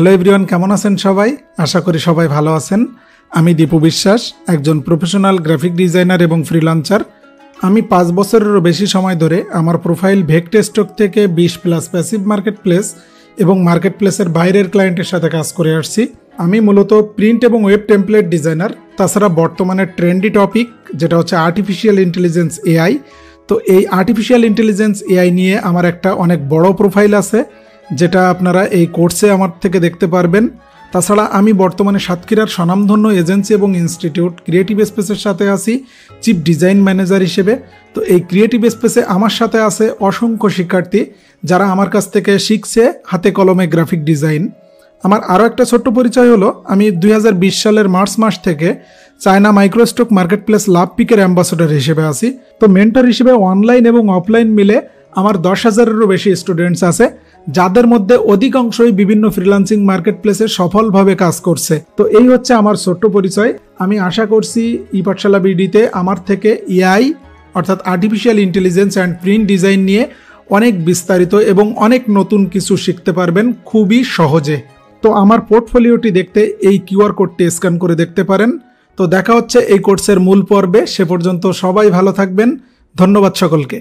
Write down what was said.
Hello everyone, কেমন আছেন সবাই? আশা করি সবাই ভালো আছেন। আমি দীপু বিশ্বাস, একজন প্রফেশনাল গ্রাফিক ডিজাইনার এবং ফ্রিল্যান্সার। আমি 5 বছরেরও বেশি সময় ধরে আমার প্রোফাইল ভেক্টরস্টক থেকে 20+ প্যাসিভ মার্কেট প্লেস এবং মার্কেট প্লেসের বাইরের ক্লায়েন্টের সাথে কাজ করে আসছি। আমি মূলত প্রিন্ট এবং ওয়েব টেমপ্লেট ডিজাইনার। তাছাড়া বর্তমানে ট্রেন্ডি টপিক যেটা হচ্ছে আর্টিফিশিয়াল ইন্টেলিজেন্স এআই। তো এই আর্টিফিশিয়াল ইন্টেলিজেন্স এআই নিয়ে আমার একটা অনেক বড় প্রোফাইল আছে, যেটা আপনারা এই কোর্সে আমার থেকে দেখতে পারবেন। তাছাড়া আমি বর্তমানে সাতক্ষীরার স্বনামধন্য এজেন্সি এবং ইনস্টিটিউট ক্রিয়েটিভ স্পেসের সাথে আছি চিফ ডিজাইন ম্যানেজার হিসেবে। তো এই ক্রিয়েটিভ স্পেসে আমার সাথে আছে অসংখ্য শিক্ষার্থী যারা আমার কাছ থেকে শিখছে হাতে কলমে গ্রাফিক ডিজাইন। আমার আরও একটা ছোট্ট পরিচয় হলো, আমি 2020 সালের মার্চ মাস থেকে চায়না মাইক্রোস্টক মার্কেট প্লেস লাভ পিকের অ্যাম্বাসেডর হিসেবে আছি। তো মেন্টর হিসেবে অনলাইন এবং অফলাইন মিলে আমার 10,000-এরও বেশি স্টুডেন্টস আছে, যাদের মধ্যে অধিকাংশই বিভিন্ন ফ্রিল্যান্সিং মার্কেট প্লেসে সফলভাবে কাজ করছে। তো এই হচ্ছে আমার ছোট্ট পরিচয়। আমি আশা করছি EPaathshalaBD-তে আমার থেকে এআই অর্থাৎ artificial intelligence and print design নিয়ে অনেক বিস্তারিত এবং অনেক নতুন কিছু শিখতে পারবেন খুবই সহজে। তো আমার পোর্টফোলিওটি দেখতে এই কিউআর কোডটি স্ক্যান করে দেখতে পারেন। তো দেখা হচ্ছে এই কোর্সের মূল পর্বে। সে পর্যন্ত সবাই ভালো থাকবেন। ধন্যবাদ সকলকে।